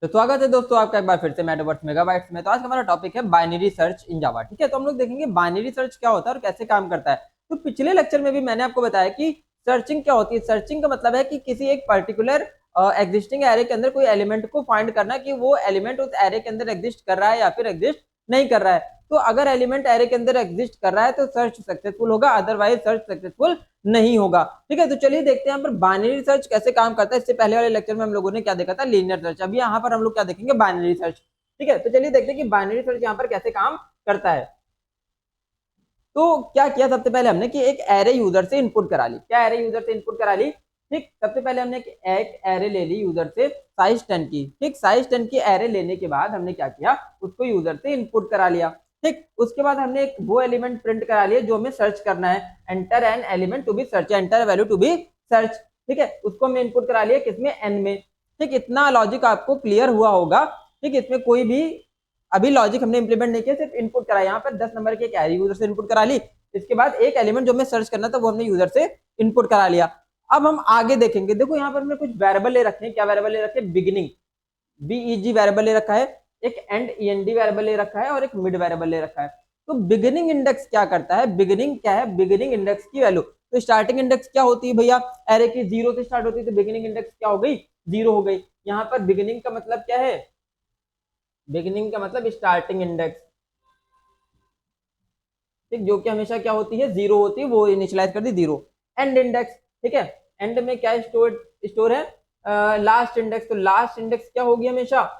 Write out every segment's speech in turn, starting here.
तो स्वागत है दोस्तों आपका एक बार फिर से मेटावर्स मेगाबाइट्स में। तो आज का हमारा टॉपिक है बाइनरी सर्च इन जावा। ठीक है, तो हम लोग देखेंगे बाइनरी सर्च क्या होता है और कैसे काम करता है। तो पिछले लेक्चर में भी मैंने आपको बताया कि सर्चिंग क्या होती है। सर्चिंग का मतलब है कि किसी एक पर्टिकुलर एग्जिस्टिंग एरे के अंदर कोई एलिमेंट को फाइंड करना कि वो एलिमेंट उस एरे के अंदर एग्जिस्ट कर रहा है या फिर एग्जिस्ट नहीं कर रहा है। तो अगर एलिमेंट एरे के अंदर एग्जिस्ट कर रहा है तो सर्च सक्सेसफुल होगा, अदरवाइज सर्च सक्सेसफुल नहीं होगा। ठीक है, तो चलिए देखते हैं यहाँ पर बाइनरी सर्च कैसे काम करता है। इससे पहले वाले लेक्चर में हम लोगों ने क्या देखा था, लीनियर सर्च। अभी यहाँ पर हम लोग क्या देखेंगे, बाइनरी सर्च। ठीक है, तो चलिए देखते हैं कि बाइनरी सर्च यहाँ पर कैसे काम करता है। तो क्या किया, सबसे पहले हमने कि एक एरे यूजर से इनपुट करा ली। क्या एरे यूजर से इनपुट करा ली? ठीक, सबसे पहले हमने एक एरे ले ली यूजर से साइज 10 की। ठीक, साइज 10 की एरे लेने के बाद हमने क्या किया, उसको यूजर से इनपुट करा लिया। ठीक, उसके बाद हमने एक वो एलिमेंट प्रिंट करा लिया जो हमें सर्च करना है। Enter an element to be search, enter value to be search. ठीक है, उसको हमने इनपुट करा लिया किसमें, एन में। ठीक, इतना लॉजिक आपको क्लियर हुआ होगा। ठीक, इसमें कोई भी अभी लॉजिक हमने इंप्लीमेंट नहीं किया, सिर्फ इनपुट करा। यहाँ पर 10 नंबर के एक एरे यूजर से इनपुट करा ली। इसके बाद एक एलिमेंट जो हमें सर्च करना था वो हमने यूजर से इनपुट करा लिया। अब हम आगे देखेंगे। देखो यहाँ पर हमने कुछ वेरिएबल ले रखे हैं। क्या वेरिएबल ले रखे हैं? बिगिनिंग, बीईजी वेरिएबल ले रखा है, एक एंड ईएनडी वेरिएबल ले रखा है और एक मिड वेरिएबल ले रखा है। तो बिगिनिंग इंडेक्स क्या करता है? बिगिनिंग क्या है? बिगिनिंग इंडेक्स की वैल्यू। तो स्टार्टिंग इंडेक्स क्या होती है भैया? एरे की 0 से स्टार्ट होती है, तो बिगिनिंग इंडेक्स क्या हो गई? 0 हो गई। यहाँ पर बिगिनिंग का मतलब क्या है? बिगिनिंग का मतलब स्टार्टिंग इंडेक्स। ठीक, जो कि हमेशा क्या होती है, 0 होती है, वो इनिशियलाइज कर दी 0। एंड इंडेक्स, ठीक है, एंड में क्या स्टोर है? Last index. तो लास्ट इंडेक्स क्या होगी हमेशा?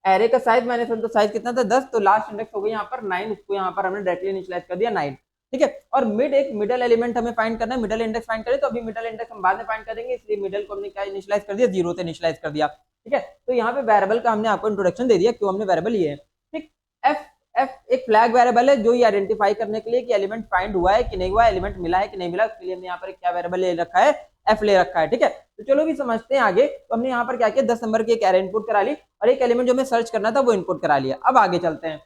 एरे का साइज माइनस 1, तो साइज कितना था? 10, तो लास्ट इंडेक्स हो गई यहाँ पर 9। उसको यहाँ पर हमने डायरेक्टली इनिशियलाइज कर दिया 9। ठीक है, और मिड, एक मिडल एलिमेंट हमें फाइंड करना है, मिडल इंडेक्स फाइंड करें। तो अभी मिडल इंडेक्स हम बाद में फाइंड करेंगे, इसलिए मिडल को हमने क्या इनिशियलाइज कर दिया, 0 से इनिशियलाइज कर दिया। ठीक है, तो यहाँ पे वेरिएबल का हमने आपको इंट्रोडक्शन दे दिया, क्यों हमने वेरिएबल लिए है। ठीक, एफ एफ एक फ्लैग वेरिएबल है जो ये आइडेंटिफाई करने के लिए कि एलिमेंट फाइंड हुआ है कि नहीं हुआ, एलिमेंट मिला है कि नहीं मिला, उसके लिए हमने यहाँ पर क्या वेरिएबल ले रखा है, एफ ले रखा है। ठीक है, तो चलो भी समझते हैं आगे। तो हमने यहाँ पर क्या किया, 10 नंबर की एक एरे इनपुट करा ली और एक एलिमेंट जो हमें सर्च करना था वो इनपुट करा लिया। अब आगे चलते हैं।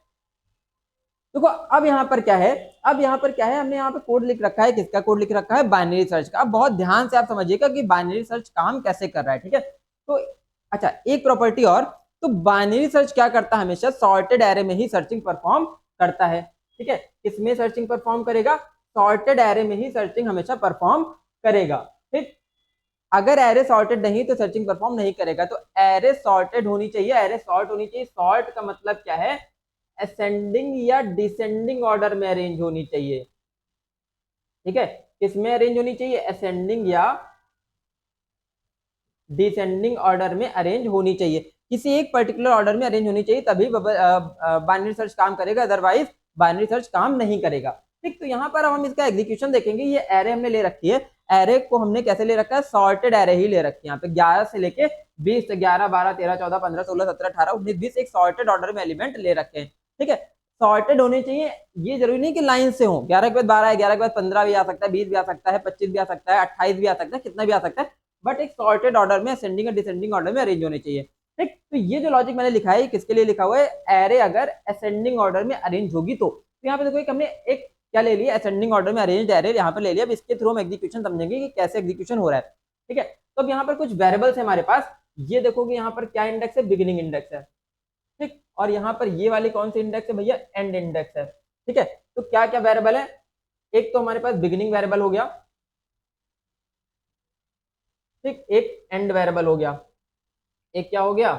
देखो अब यहाँ पर क्या है, अब यहाँ पर क्या है, हमने यहाँ पर कोड लिख रखा है। किसका कोड लिख रखा है? बाइनरी सर्च का। अब बहुत ध्यान से आप समझिएगा कि बाइनरी सर्च काम कैसे कर रहा है। ठीक है, तो अच्छा एक प्रॉपर्टी और, तो बाइनरी सर्च क्या करता है, हमेशा सॉर्टेड एरे में ही सर्चिंग परफॉर्म करता है। ठीक है, किसमें सर्चिंग परफॉर्म करेगा? सॉर्टेड एरे में ही सर्चिंग हमेशा परफॉर्म करेगा। ठीक, अगर एरे सॉर्टेड नहीं तो सर्चिंग परफॉर्म नहीं करेगा। तो एरे सॉर्टेड होनी चाहिए, एरे सॉर्ट होनी चाहिए। सॉर्ट का मतलब क्या है? असेंडिंग या डिसेंडिंग ऑर्डर में अरेंज होनी चाहिए। ठीक है, किसमें अरेंज होनी चाहिए? असेंडिंग या डिसेंडिंग ऑर्डर में अरेंज होनी चाहिए। किसी एक पर्टिकुलर ऑर्डर में अरेंज होनी चाहिए, तभी बाइनरी सर्च काम करेगा, अदरवाइज बाइनरी सर्च काम नहीं करेगा। ठीक, तो यहाँ पर हम इसका एग्जीक्यूशन देखेंगे। ये एरे हमने ले रखी है, एरे को हमने कैसे ले रखा है? सॉर्टेड एरे ही ले रखी है। यहाँ पे 11 से लेके 20, 11, 12, 13, 14, 15, 16, 17, 18, 19, 20 एक सॉर्टेड ऑर्डर में एलिमेंट ले रखे हैं। ठीक है, सॉर्टेड होने चाहिए। ये जरूरी नहीं कि लाइन से हो, 11 के बाद 12 है, 11 के बाद 15 भी आ सकता है, 20 भी आ सकता है, 25 भी आ सकता है, 28 भी आ सकता है, कितना भी आ सकता है, बट एक सॉर्टेड ऑर्डर में, असेंडिंग और डिसेंडिंग ऑर्डर में अरेंज होने चाहिए। ठीक, तो ये जो लॉजिक मैंने लिखा है, किसके लिए लिखा हुआ है? एरे अगर असेंडिंग ऑर्डर में अरेंज होगी तो यहाँ पे देखो एक हमने एक क्या ले लिया, असेंडिंग ऑर्डर में अरेंज्ड एरे यहाँ पर ले लिया। अब इसके थ्रू हम एग्जीक्यूशन समझेंगे कि कैसे एग्जीक्यूशन हो रहा है। ठीक है, तो अब यहाँ पर कुछ वेरिएबल्स है हमारे पास। ये देखोगे यहाँ पर क्या इंडेक्स है? बिगिनिंग इंडेक्स है। ठीक, और यहाँ पर ये वाले कौन से इंडेक्स है भैया? एंड इंडेक्स है। ठीक है, तो क्या क्या वेरिएबल है? एक तो हमारे पास बिगिनिंग वेरिएबल हो गया, ठीक, एक एंड वेरिएबल हो गया, एक क्या हो गया?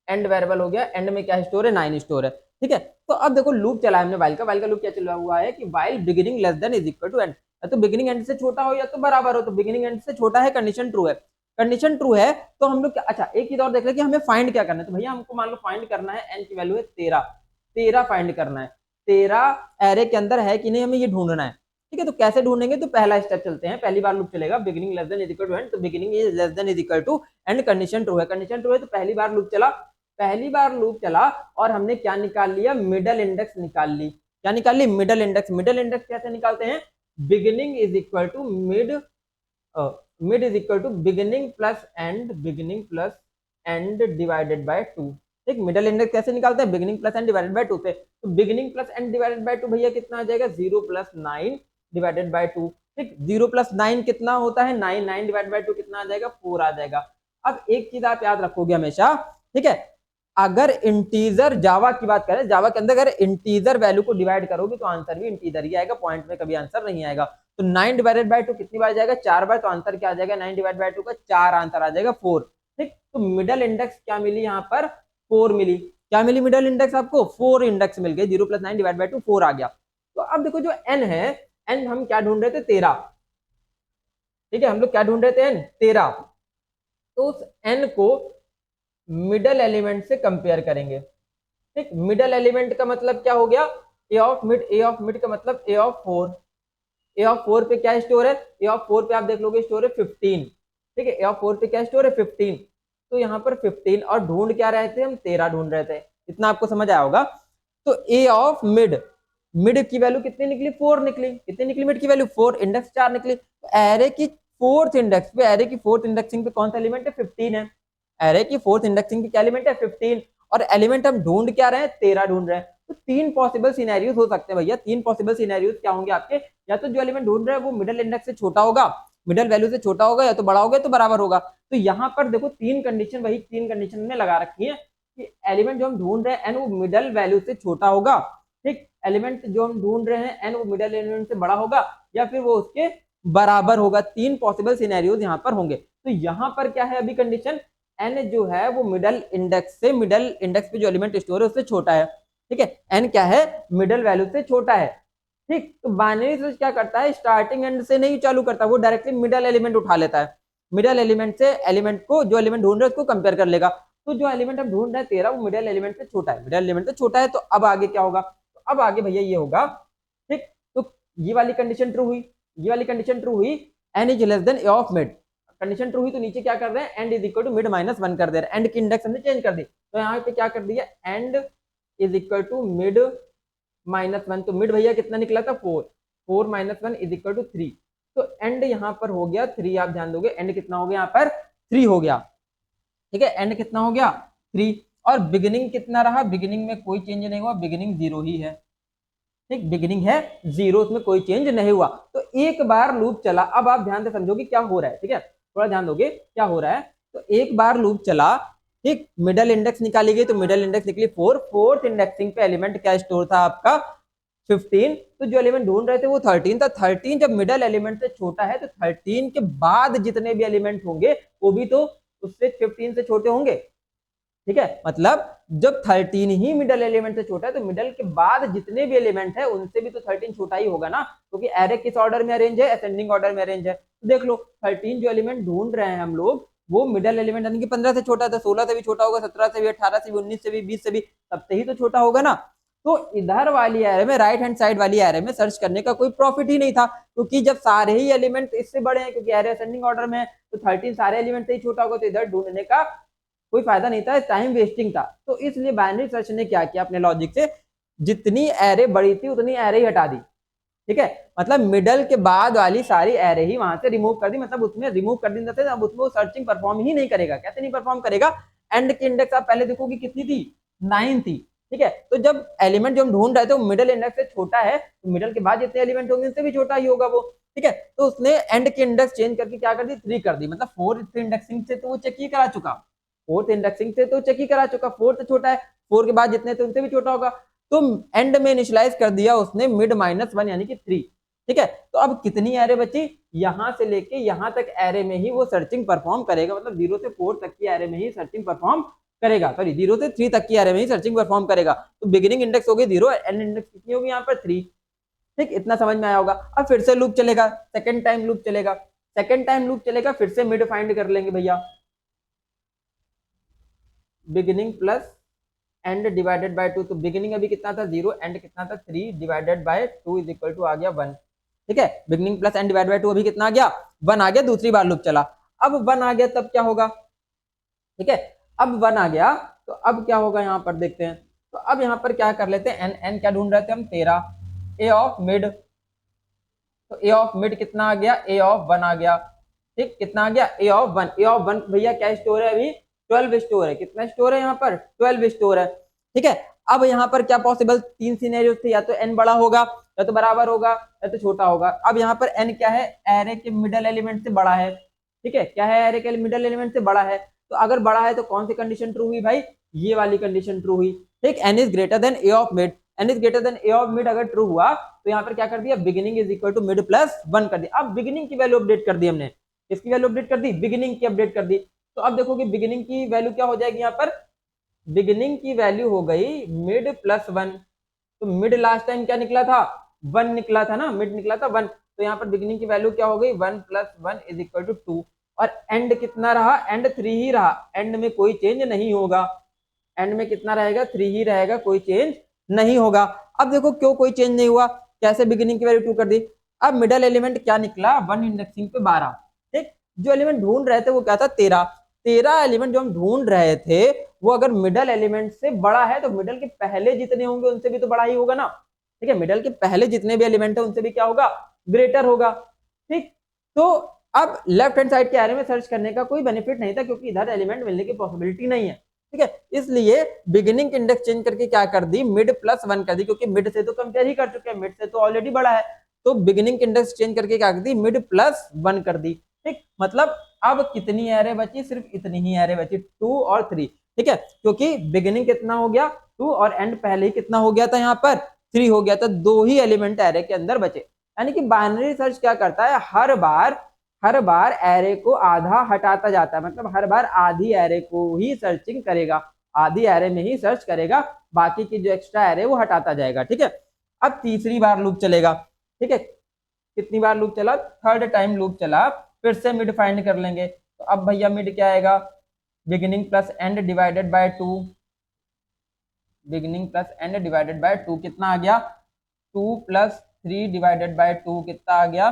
एंड वेरिएबल हो गया। एंड में क्या स्टोर है? 9 स्टोर है। ठीक है, तो अब देखो लूप चला है हमने वाइल का। वाइल का लूप क्या चला हुआ है कि while beginning less than is equal to end. तो बिगिनिंग एंड से छोटा हो या तो बराबर हो, तो बिगिनिंग एंड से छोटा है, कंडीशन ट्रू है। कंडीशन ट्रू है तो हम लोग अच्छा एक चीज और देख ले कि हमें फाइंड क्या करना है। तो भैया हमको मान लो फाइंड करना है, एन की वैल्यू है 13, 13 फाइंड करना है। 13 एरे के अंदर है कि नहीं, हमें ये ढूंढना है। ठीक है, तो कैसे ढूंढेंगे? तो पहला स्टेप चलते हैं। पहली बार लूप चलेगा, beginning less than is equal to end, तो beginning is less than is equal to end, condition true है। कंडीशन ट्रू है तो पहली बार लूप चला, पहली बार लूप चला और हमने क्या निकाल लिया? मिडल इंडेक्स निकाल ली। क्या निकाल ली? Middle index. मिडल इंडेक्स कैसे निकालते हैं? Beginning is equal to mid, mid is equal to beginning plus end, beginning plus end divided by 2। ठीक, मिडल इंडेक्स कैसे निकालते हैं? Beginning plus end divided by 2 से। तो beginning plus end divided by 2 भैया कितना आ जाएगा? 0 प्लस 9 डिवाइडेड बाय 2। ठीक, 0 प्लस 9 कितना होता है? 9, 9 डिवाइडेड बाय 2 कितना आ जाएगा? 4 आ जाएगा। अब एक चीज आप याद रखोगे हमेशा ठीक है। अगर इंटीजर जावा की बात करें, जावा के अंदर अगर इंटीजर वैल्यू को डिवाइड करोगे तो आंसर भी इंटीजर ही आएगा, पॉइंट में कभी आंसर नहीं आएगा। तो 9 डिवाइडेड बाय 2 कितनी बार जाएगा? 4 बार। तो आंसर क्या आ जाएगा? 9 डिवाइड बाय 2 का 4 आंसर आ जाएगा 4। ठीक, तो मिडल इंडेक्स क्या मिली यहाँ पर? 4 मिली। क्या मिली मिडल इंडेक्स आपको? 4 इंडेक्स मिल गई। 0 + 9 डिवाइड बाय 2 4 आ गया। तो अब देखो जो n है, n हम क्या ढूंढ रहे थे? 13। ठीक है, हम लोग क्या ढूंढ रहे थे? n 13। तो उस n को मिडल एलिमेंट से कंपेयर करेंगे। ठीक, मिडल एलिमेंट का मतलब क्या हो गया? A of mid. A of mid का मतलब ए ऑफ 4। ए ऑफ 4 पे क्या स्टोर है? ए ऑफ 4 पे आप देख लोगे स्टोर है 15। ठीक है, ए ऑफ 4 पे क्या स्टोर है? 15। तो यहाँ पर 15 और ढूंढ क्या रहे थे हम? 13 ढूंढ रहे थे। इतना आपको समझ आया होगा। तो ए ऑफ मिड, मिड की वैल्यू कितनी निकली? 4 निकली। कितनी निकली मिड की वैल्यू? 4। इंडेक्स 4 निकली। तो एरे की फोर्थ इंडेक्स पे, एरे की फोर्थ इंडेक्सिंग पे कौन सा एलिमेंट है? 15 है। एरे की फोर्थ इंडेक्सिंग पे क्या एलिमेंट है? 15। और एलिमेंट हम ढूंढ क्या रहे हैं? 13 ढूंढ रहे हैं। तो 3 पॉसिबल सिनेरियोस हो सकते हैं भैया। 3 पॉसिबल सिनेरियोस क्या होंगे आपके? या तो जो एलिमेंट ढूंढ रहे हैं वो मिडिल इंडेक्स से छोटा होगा, मिडिल वैल्यू से छोटा होगा, या तो बड़ा होगा, तो बराबर होगा। तो यहाँ पर देखो 3 कंडीशन, वही 3 कंडीशन में लगा रखी है कि एलिमेंट जो हम ढूंढ रहे हैं एन वो मिडिल वैल्यू से छोटा होगा। ठीक, एलिमेंट जो हम ढूंढ रहे हैं एन वो मिडिल एलिमेंट से बड़ा होगा, या फिर वो उसके बराबर होगा। 3 पॉसिबल सिनेरियोज यहाँ पर होंगे। तो यहाँ पर क्या है अभी कंडीशन? एन जो है वो मिडल इंडेक्स से, मिडल इंडेक्स पे जो एलिमेंट स्टोर है उससे छोटा है। ठीक है, एन क्या है? मिडल वैल्यू से छोटा है। ठीक, तो बाइनरी सर्च क्या करता है? स्टार्टिंग एंड से नहीं चालू करता, वो डायरेक्टली मिडल एलिमेंट उठा लेता है। मिडल एलिमेंट से एलिमेंट को, जो एलिमेंट ढूंढ रहे हैं उसको कंपेयर कर लेगा। तो जो एलिमेंट हम ढूंढ रहे हैं 13, वो मिडल एलिमेंट से छोटा है, मिडल एलिमेंट से छोटा है। तो अब आगे क्या होगा? तो अब आगे भैया ये होगा। ठीक, तो ये वाली कंडीशन ट्रू हुई, ये वाली कंडीशन ट्रू हुई, n is less than a of mid. Condition true हुई तो नीचे क्या कर रहे हैं? End is equal to mid -1 कर दे रहे हैं। एंड की इंडेक्स हमने चेंज कर दी, तो यहाँ पे क्या कर दिया? End is equal to mid -1। तो मिड भैया कितना निकला था? 4। 4 - 1 इज इक्वल टू 3। तो एंड यहाँ पर हो गया 3। आप ध्यान दोगे एंड कितना हो गया? यहाँ पर 3 हो गया। ठीक है, एंड कितना हो गया? 3। और बिगिनिंग कितना रहा? बिगिनिंग में कोई चेंज नहीं हुआ, बिगिनिंग 0 ही है। ठीक, बिगिनिंग है 0, उसमें कोई चेंज नहीं हुआ। तो एक बार लूप चला। अब आप ध्यान से समझोगे क्या हो रहा है। ठीक है, थोड़ा ध्यान दोगे क्या हो रहा है। तो एक बार लूप चला, ठीक, मिडल इंडेक्स निकाली गई, तो मिडल इंडेक्स निकली 4। फोर्थ इंडेक्सिंग पे एलिमेंट क्या स्टोर था आपका? 15। तो जो एलिमेंट ढूंढ रहे थे वो 13 था। 13 जब मिडल एलिमेंट से छोटा है तो 13 के बाद जितने भी एलिमेंट होंगे वो भी तो उससे 15 से छोटे होंगे। ठीक है, मतलब जब 13 ही मिडल एलिमेंट से छोटा है तो मिडल के बाद जितने भी एलिमेंट है उनसे भी तो 13 छोटा ही होगा ना, क्योंकि तो एरे किस ऑर्डर में अरेंज है? असेंडिंग ऑर्डर में अरेंज है। तो देख लो 13 जो एलिमेंट ढूंढ रहे हैं हम लोग, वो मिडल एलिमेंट यानी कि 15 से छोटा था, 16 से भी छोटा होगा, 17 से भी, 18 से भी, 19 से भी, 20 से भी, सबसे ही तो छोटा होगा ना। तो इधर वाली एरे में, राइट हैंड साइड वाली एरे में सर्च करने का कोई प्रॉफिट ही नहीं था, क्योंकि जब सारे ही एलिमेंट इससे बड़े हैं, क्योंकि एरे असेंडिंग ऑर्डर में है, तो 13 सारे एलिमेंट से ही छोटा होगा, तो इधर ढूंढने का कोई फायदा नहीं था, टाइम वेस्टिंग था। तो इसलिए बाइनरी सर्च ने क्या किया अपने लॉजिक से? जितनी एरे बड़ी थी उतनी एरे ही हटा दी। ठीक है, मतलब मिडल के बाद वाली सारी एरे ही वहां से रिमूव कर दी। मतलब उसमें रिमूव कर दी, अब उसमें वो सर्चिंग परफॉर्म ही नहीं करेगा। कैसे नहीं परफॉर्म करेगा? एंड की इंडेक्स आप पहले देखोगे कितनी थी? 9 थी। ठीक है, तो जब एलिमेंट जो हम ढूंढ रहे थे वो मिडल इंडेक्स से छोटा है, तो मिडल के बाद जितने एलिमेंट होंगे उनसे भी छोटा ही होगा वो। ठीक है, तो उसने एंड की इंडेक्स चेंज करके क्या कर दी? 3 कर दी। मतलब 4th इंडेक्सिंग से तो वो चेक ही करा चुका, 4th इंडेक्सिंग से तो चेक ही करा चुका। 4 छोटा है, 4 के बाद जितने थे उनसे भी छोटा होगा। तो एंड में इनिशियलाइज कर दिया उसने मिड -1 यानी कि 3। ठीक है, तो अब कितनी एरे बची? यहां से लेके यहां तक एरे में ही वो सर्चिंग परफॉर्म करेगा। मतलब 0 से 4 तक की एरे में ही सर्चिंग परफॉर्म करेगा, सॉरी 0 से 3 तक की एरे में ही सर्चिंग परफॉर्म करेगा। तो बिगिनिंग इंडेक्स हो गई 0, एंड इंडेक्स कितनी होगी यहाँ पर? 3। ठीक, इतना समझ में आया होगा। अब फिर से लूप चलेगा, सेकंड टाइम लूप चलेगा। सेकंड टाइम लूप चलेगा, फिर से मिड फाइंड कर लेंगे भैया। Beginning plus end divided by 2। तो बिगिनिंग अभी कितना था? 0। एंड कितना था? 3 divided by 2 is equal to आ गया 1। ठीक है, beginning plus end divide by 2 अभी कितना आ गया? 1 आ गया। दूसरी बार लूप चला, अब 1 आ गया, तब क्या होगा? ठीक है, अब 1 आ गया, तो अब क्या होगा यहाँ पर देखते हैं। तो अब यहाँ पर क्या कर लेते हैं? एन क्या ढूंढ रहे थे हम? 13। ए ऑफ मिड, तो ए ऑफ मिड कितना आ गया? ए ऑफ 1 आ गया। ठीक, कितना आ गया? A of 1। ए ऑफ 1 भैया क्या स्टोर है? अभी 12 स्टोर है। कितना स्टोर है यहाँ पर? 12 स्टोर है। ठीक है, अब यहाँ पर क्या पॉसिबल 3 सिनेरियो थे? या तो एन बड़ा होगा, या तो बराबर होगा, या तो छोटा होगा। अब यहाँ पर एन क्या है? एरे के मिडल एलिमेंट से बड़ा है। ठीक है, क्या है? एरे के मिडल एलिमेंट से बड़ा है। तो अगर बड़ा है तो कौन सी कंडीशन ट्रू हुई भाई, ये वाली कंडीशन ट्रू हुई। ठीक, n is greater than a of mid, n is greater than a of mid अगर ट्रू हुआ तो यहाँ पर क्या कर दिया, beginning is equal to mid plus 1 कर दिया। अब बिगिनिंग की वैल्यू अपडेट कर दी हमने, किसकी वैल्यू अपडेट कर दी, बिगिनिंग की अपडेट कर दी। तो अब देखो कि बिगिनिंग की वैल्यू क्या हो जाएगी, यहाँ पर बिगिनिंग की वैल्यू हो गई मिड प्लस 1। तो मिड लास्ट टाइम क्या निकला था, 1 निकला था ना, मिड निकला था 1। तो यहाँ पर बिगिनिंग की वैल्यू क्या हो गई, 1 प्लस 1 इज इक्वल टू 2। और एंड कितना रहा, एंड 3 ही रहा, एंड में कोई चेंज नहीं होगा, एंड में कितना रहेगा, 3 ही रहेगा, कोई चेंज नहीं होगा। अब देखो क्यों कोई चेंज नहीं हुआ, कैसे बिगिनिंग की वैल्यू 2 कर दी। अब मिडल एलिमेंट क्या निकला, 1 इंडेक्सिंग पे 12। ठीक, जो एलिमेंट ढूंढ रहे थे वो क्या था, 13। 13 एलिमेंट जो हम ढूंढ रहे थे वो अगर मिडल एलिमेंट से बड़ा है तो मिडल के पहले जितने होंगे उनसे भी तो बड़ा ही होगा ना। ठीक है, मिडल के पहले जितने भी एलिमेंट है उनसे भी क्या होगा, ग्रेटर होगा। ठीक, तो अब लेफ्ट हैंड साइड के एरे में सर्च करने का कोई बेनिफिट नहीं था क्योंकि इधर एलिमेंट मिलने की पॉसिबिलिटी नहीं है। ठीक है, इसलिए बिगिनिंग इंडेक्स चेंज करके क्या कर दी, मिड प्लस 1 कर दी, क्योंकि मिड से तो कंपेयर ही कर चुके हैं, मिड से तो ऑलरेडी बड़ा है। तो बिगिनिंग इंडेक्स चेंज करके क्या कर दी, मिड प्लस 1 कर दी। ठीक, मतलब अब कितनी एरे बची, सिर्फ इतनी ही एरे बची, 2 और 3। ठीक है, क्योंकि बिगिनिंग कितना हो गया 2 और एंड पहले ही कितना हो गया था, यहाँ पर 3 हो गया था, 2 ही एलिमेंट एरे के अंदर बचे। यानी कि बाइनरी सर्च क्या करता है, हर बार एरे को आधा हटाता जाता है, मतलब हर बार आधी एरे को ही सर्चिंग करेगा, आधी एरे में ही सर्च करेगा, बाकी की जो एक्स्ट्रा एरे वो हटाता जाएगा। ठीक है, अब तीसरी बार लूप चलेगा। ठीक है, कितनी बार लूप चला, थर्ड टाइम लूप चला, फिर से मिड फाइंड कर लेंगे। तो अब भैया मिड क्या आएगा, beginning plus end divided by 2, beginning plus end divided by 2 कितना आ गया, 2 प्लस 3 डिवाइडेड बाय 2 कितना आ गया,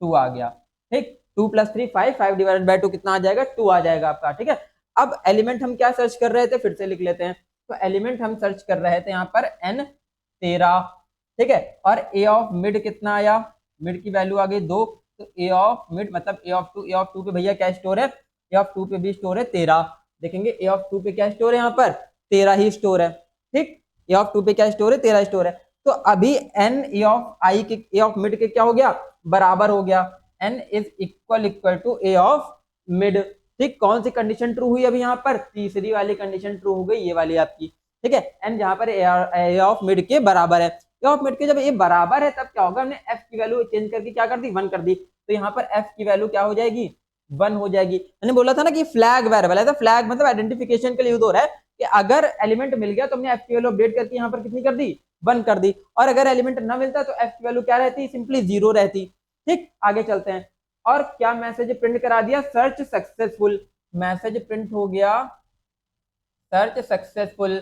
2 आ गया। ठीक, 2 प्लस 3 5, 5 डिवाइडेड बाय 2 कितना आ जाएगा, 2 आ जाएगा आपका। ठीक है, अब एलिमेंट हम क्या सर्च कर रहे थे, फिर से लिख लेते हैं। तो एलिमेंट हम सर्च कर रहे थे यहाँ पर n 13। ठीक है, और a ऑफ मिड कितना आया, मिड की वैल्यू आ गई 2। तो a ऑफ मिड मतलब a ऑफ 2 पे भैया क्या स्टोर है, a ऑफ 2 पे भी स्टोर है 13। देखेंगे a ऑफ 2 पे क्या स्टोर है, यहाँ पर 13 ही स्टोर है। ठीक, a ऑफ 2 पे क्या स्टोर है, 13 स्टोर है। तो अभी n a ऑफ i के, a ऑफ मिड के क्या हो गया, बराबर हो गया, n is equal to a of mid. ठीक, कौन सी कंडीशन ट्रू हुई अभी यहाँ पर, तीसरी वाली कंडीशन ट्रू हो गई, ये वाली आपकी। ठीक है, n जहाँ पर a ऑफ मिड के बराबर है, a ऑफ मिड के जब ये बराबर है तब क्या होगा, हमने f की वैल्यू चेंज करके क्या कर दी, 1 कर दी। तो यहाँ पर f की वैल्यू क्या हो जाएगी, 1 हो जाएगी। मैंने बोला था ना कि फ्लैग वेरिएबल है, तो फ्लैग मतलब आइडेंटिफिकेशन के लिए यूज हो रहा है कि अगर एलिमेंट मिल गया तो हमने f की वैल्यू अपडेट करके यहाँ पर कितनी कर दी, 1 कर दी। और अगर एलिमेंट ना मिलता तो f की वैल्यू क्या रहती, सिंपली 0 रहती। ठीक, आगे चलते हैं। और क्या मैसेज प्रिंट करा दिया, सर्च सक्सेसफुल, मैसेज प्रिंट हो गया सर्च सक्सेसफुल।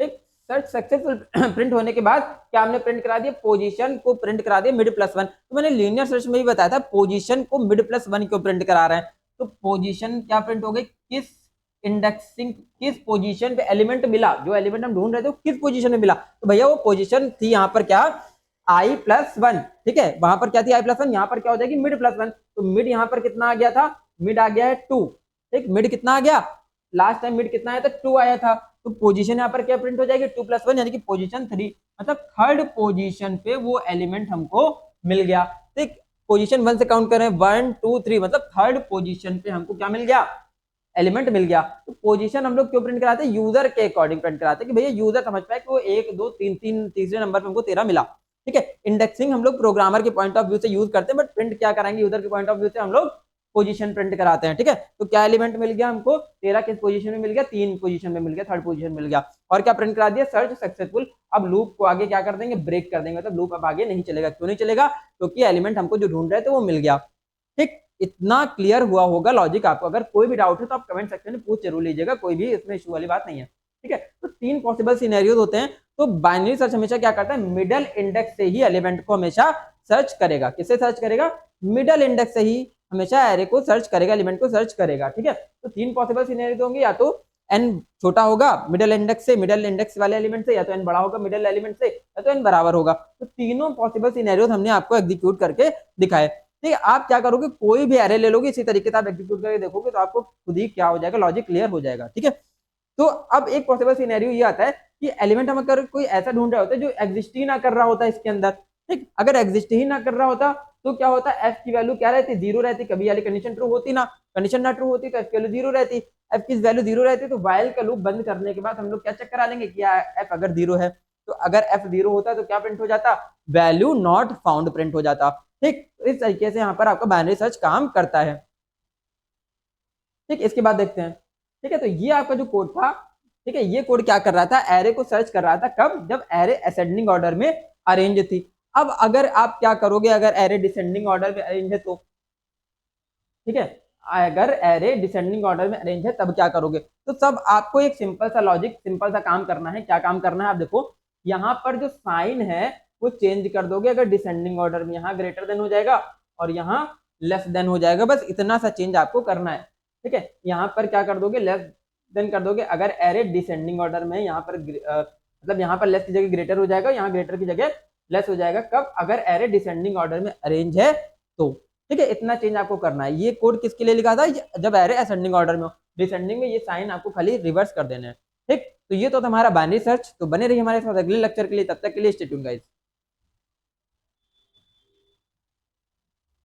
ठीक, सर्च सक्सेसफुल प्रिंट होने के बाद क्या हमने प्रिंट करा दिया, पोजीशन को प्रिंट करा दिया मिड प्लस 1। तो मैंने लीनियर सर्च में भी बताया था पोजीशन को मिड प्लस 1 क्यों प्रिंट करा रहे हैं। तो पोजीशन क्या प्रिंट हो गई, किस इंडेक्सिंग, किस पोजीशन पे एलिमेंट मिला, जो एलिमेंट हम ढूंढ रहे थे किस पोजीशन में मिला। तो भैया वो पोजीशन थी यहाँ पर क्या, i+1। ठीक है, वहां पर क्या थी i+1, यहाँ पर क्या हो जाएगी मिड प्लस 1। तो मिड यहाँ पर कितना आ गया था, मिड आ गया है 2। ठीक, मिड कितना आ गया, लास्ट टाइम मिड कितना आया था, 2 आया था। तो पोजीशन यहाँ पर क्या प्रिंट हो जाएगी, 2+1 यानी कि पोजीशन 3, मतलब थर्ड पोजीशन पे वो एलिमेंट हमको मिल गया। ठीक, पोजीशन 1 से काउंट करें 1 2 3, मतलब थर्ड पोजीशन पे हमको क्या मिल गया, एलिमेंट मिल गया। तो पोजीशन हम लोग क्यों प्रिंट कराते हैं, यूजर के अकॉर्डिंग प्रिंट कराते हैं कि भैया यूजर समझ पाए कि वो 1 2 3 तीसरे नंबर पे हमको 13 मिला। ठीक है, इंडेक्सिंग हम लोग प्रोग्रामर के पॉइंट ऑफ व्यू से यूज करते हैं, बट प्रिंट क्या कराएंगे, यूजर के पॉइंट ऑफ व्यू से हम लोग पोजीशन प्रिंट कराते हैं। ठीक है, तो क्या एलिमेंट मिल गया हमको, 13 किस पोजीशन में मिल गया, 3 पोजीशन में मिल गया, थर्ड पोजीशन मिल गया। और क्या प्रिंट करा दिया, सर्च सक्सेसफुल। अब लूप को आगे क्या कर देंगे, ब्रेक कर देंगे, मतलब लूप अब आगे नहीं चलेगा। क्यों नहीं चलेगा, क्योंकि एलिमेंट हमको जो ढूंढ रहे थे वो मिल गया। ठीक, इतना क्लियर हुआ होगा लॉजिक आपको। अगर कोई भी डाउट है तो आप कमेंट सेक्शन में पूछ जरूर लीजिएगा, कोई भी इसमें इशू वाली बात नहीं है। ठीक है, तो 3 पॉसिबल सिनेरियोज होते हैं। तो बाइनरी सर्च हमेशा क्या करता है, मिडल इंडेक्स से ही एलिमेंट को हमेशा सर्च करेगा। किससे सर्च करेगा, मिडल इंडेक्स से ही हमेशा एरे को सर्च करेगा, एलिमेंट को सर्च करेगा। ठीक है, तो 3 पॉसिबल सिनेरियो होंगे, या तो n छोटा होगा मिडल इंडेक्स से, मिडल इंडेक्स वाले एलिमेंट से, या तो n बड़ा होगा मिडल एलिमेंट से, या तो n बराबर होगा। तो तीनों पॉसिबल सिनेरियोज हमने आपको एग्जीक्यूट करके दिखाए। ठीक है, आप क्या करोगे, कोई भी एरे ले लोगे, इसी तरीके से आप एग्जीक्यूट करके देखोगे तो आपको खुद ही क्या हो जाएगा, लॉजिक क्लियर हो जाएगा। ठीक है, तो अब एक पॉसिबल सिनेरियो ये आता है कि एलिमेंट हम अगर कोई ऐसा ढूंढ रहे होते हैं जो एग्जिस्ट ही ना कर रहा होता है इसके अंदर। ठीक, अगर एग्जिस्ट ही ना कर रहा होता तो क्या होता, एफ की वैल्यू क्या रहती, जीरो रहती, कभी वाली कंडीशन ट्रू होती ना, कंडीशन ना ट्रू होती तो एफ की वैल्यू जीरो रहती, एफ की वैल्यू जीरो रहती तो वाइल का लूप बंद करने के बाद हम लोग क्या चेक करा लेंगे कि एफ अगर जीरो है, तो अगर एफ जीरो होता तो क्या प्रिंट हो जाता, वैल्यू नॉट फाउंड प्रिंट हो जाता। ठीक, इस तरीके से यहाँ पर आपका बाइनरी सर्च काम करता है। ठीक, इसके बाद देखते हैं। ठीक है, तो ये आपका जो कोड था, ठीक है, ये कोड क्या कर रहा था, एरे को सर्च कर रहा था, कब, जब एरे असेंडिंग ऑर्डर में अरेंज थी। अब अगर आप क्या करोगे, अगर एरे डिसेंडिंग ऑर्डर में अरेंज है तो, ठीक है, अगर एरे डिसेंडिंग ऑर्डर में अरेंज है तब क्या करोगे, तो सब आपको एक सिंपल सा लॉजिक, सिंपल सा काम करना है। क्या काम करना है, आप देखो यहाँ पर जो साइन है वो चेंज कर दोगे, अगर डिसेंडिंग ऑर्डर में यहाँ ग्रेटर देन हो जाएगा और यहाँ लेस देन हो जाएगा, बस इतना सा चेंज आपको करना है। ठीक है, यहाँ पर क्या कर दोगे, लेस देन कर दोगे, अगर एरे डिसेंडिंग ऑर्डर में यहाँ पर मतलब यहाँ पर लेस की जगह ग्रेटर हो जाएगा, यहाँ ग्रेटर की जगह लेस हो जाएगा, कब, अगर एरे डिसेंडिंग ऑर्डर में अरेंज है तो। ठीक है, इतना चेंज आपको करना है। ये कोड किसके लिए लिखा था, जब एरे असेंडिंग ऑर्डर में हो, डिसेंडिंग में ये साइन आपको खाली रिवर्स कर देना है। ठीक, तो ये तो हमारा बाइनरी सर्च। तो बने रहिए हमारे साथ अगले लेक्चर के लिए, तब तक के लिए स्टे ट्यून्ड गाइस।